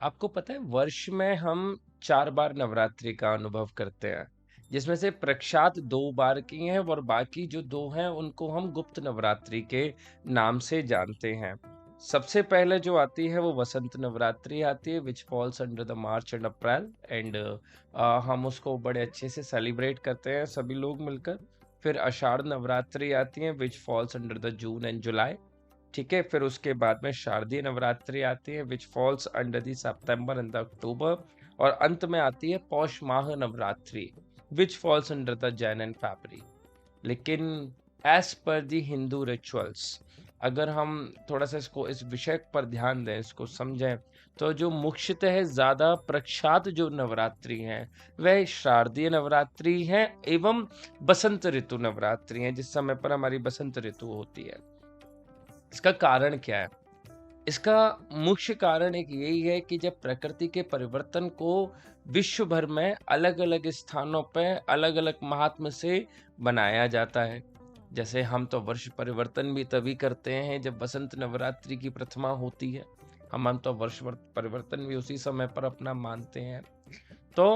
आपको पता है वर्ष में हम 4 बार नवरात्रि का अनुभव करते हैं, जिसमें से प्रक्षात 2 बार की हैं और बाकी जो 2 हैं उनको हम गुप्त नवरात्रि के नाम से जानते हैं। सबसे पहले जो आती है वो वसंत नवरात्रि आती है which falls under the March and April and हम उसको बड़े अच्छे से सेलिब्रेट करते हैं सभी लोग मिलकर। फिर आषाढ़ नवरात्रि आती है which falls under the June and July. ठीक है, फिर उसके बाद में शारदीय नवरात्रि आती है which falls under the September and the October. और अंत में आती है पौष माह Navratri which falls under the Jan and February. लेकिन एज पर दी हिंदू रिचुअल्स, अगर हम थोड़ा सा इसको इस विषय पर ध्यान दें, इसको समझें, तो जो मुख्यतः है ज्यादा प्रख्यात जो नवरात्रि हैं वह शारदीय नवरात्रि है एवं बसंत ऋतु नवरात्रि है, जिस समय पर हमारी बसंत ऋतु होती है। इसका कारण क्या है? इसका मुख्य कारण एक यही है कि जब प्रकृति के परिवर्तन को विश्व भर में अलग-अलग स्थानों पे अलग-अलक महात्म से बनाया जाता है। जैसे हम तो वर्ष परिवर्तन भी तभी करते हैं जब बसंत नवरात्रि की प्रथमा होती है। हम तो परिवर्तन भी उसी समय पर अपना मानते हैं। तो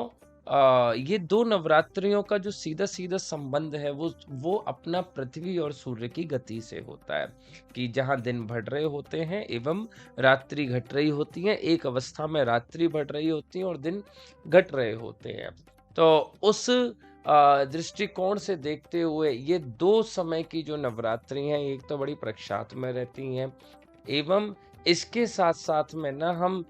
ये 2 नवरात्रियों का जो सीधा-सीधा संबंध है वो अपना पृथ्वी और सूर्य की गति से होता है कि जहाँ दिन बढ़ रहे होते हैं एवं रात्रि घट रही होती है। एक अवस्था में रात्रि बढ़ रही होती है और दिन घट रहे होते हैं। तो उस दृष्टिकोण से देखते हुए ये 2 समय की जो नवरात्रि हैं, एक तो बड़ी प्रख्यात में रहती हैं एवं इसके साथ-साथ में ना हम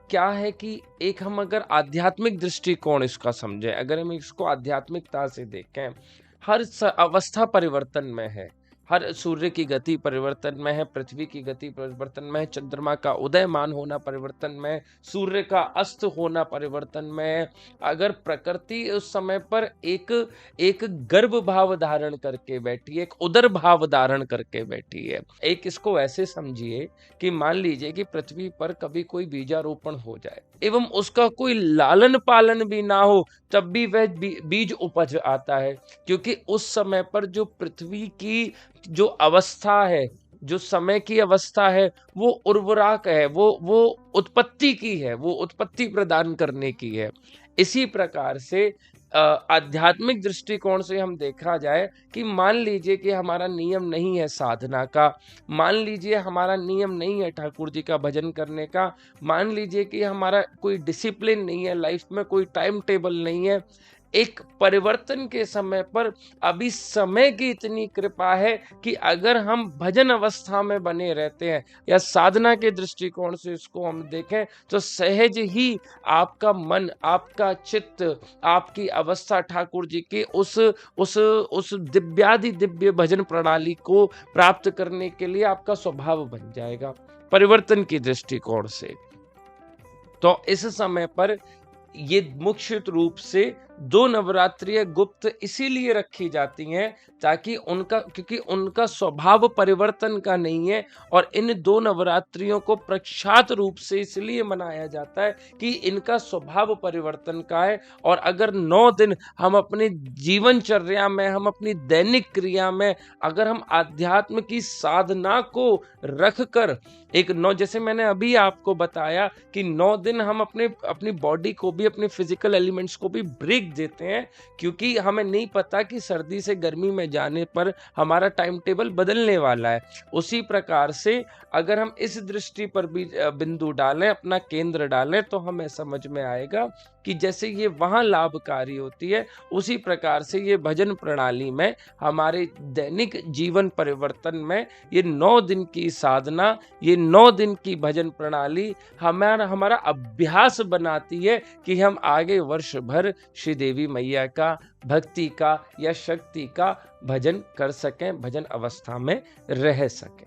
क्या है कि एक हम अगर आध्यात्मिक दृष्टिकोण इसका समझें, अगर हम इसको आध्यात्मिकता से देखें, हर अवस्था परिवर्तन में है। हर सूर्य की गति परिवर्तन में है, पृथ्वी की गति परिवर्तन में है, चंद्रमा का उदयमान होना परिवर्तन में है, सूर्य का अस्त होना परिवर्तन में है। अगर प्रकृति उस समय पर एक एक गर्भ भाव धारण करके बैठी है, एक उदर भाव धारण करके बैठी है। एक इसको ऐसे समझिए कि मान लीजिए कि पृथ्वी पर कभी कोई बीजारोपण हो जाए एवं उसका कोई लालन पालन भी ना हो, तब भी वह बीज उपज आता है, क्योंकि उस समय पर जो पृथ्वी की जो अवस्था है, जो समय की अवस्था है, वो उर्वरक है, वो उत्पत्ति की है, वो उत्पत्ति प्रदान करने की है। इसी प्रकार से आध्यात्मिक दृष्टिकोण से हम देखा जाए कि मान लीजिए कि हमारा नियम नहीं है साधना का, मान लीजिए हमारा नियम नहीं है ठाकुर जी का भजन करने का, मान लीजिए कि हमारा कोई डिसिप्लिन नहीं है लाइफ में, कोई टाइम टेबल नहीं है। एक परिवर्तन के समय पर अभी समय की इतनी कृपा है कि अगर हम भजन अवस्था में बने रहते हैं या साधना के दृष्टिकोण से इसको हम देखें, तो सहज ही आपका मन, आपका चित्त, आपकी अवस्था ठाकुर जी के उस दिव्यादि दिव्य भजन प्रणाली को प्राप्त करने के लिए आपका स्वभाव बन जाएगा परिवर्तन की दृष्टिकोण से। तो इस समय पर ये मुख्य रूप से 2 नवरात्रियां गुप्त इसीलिए रखी जाती हैं ताकि क्योंकि उनका स्वभाव परिवर्तन का नहीं है, और इन 2 नवरात्रियों को प्रख्यात रूप से इसलिए मनाया जाता है कि इनका स्वभाव परिवर्तन का है। और अगर 9 दिन हम अपनी जीवनचर्या में, हम अपनी दैनिक क्रिया में अगर हम आध्यात्म की साधना को रख कर एक 9, जैसे मैंने अभी आपको बताया कि 9 दिन हम अपनी बॉडी को भी, अपने फिजिकल एलिमेंट्स को भी ब्रेक देते हैं, क्योंकि हमें नहीं पता कि सर्दी से गर्मी में जाने पर हमारा टाइम टेबल बदलने वाला है। उसी प्रकार से अगर हम इस दृष्टि पर भी बिंदु डालें, अपना केंद्र डालें, तो हमें समझ में आएगा कि जैसे ये वहां लाभकारी होती है, उसी प्रकार से ये भजन प्रणाली में, हमारे दैनिक जीवन परिवर्तन में ये 9 दिन की साधना, ये 9 दिन की भजन प्रणाली हमारा अभ्यास बनाती है कि हम आगे वर्ष भर श्री देवी मैया का, भक्ति का या शक्ति का भजन कर सकें, भजन अवस्था में रह सकें।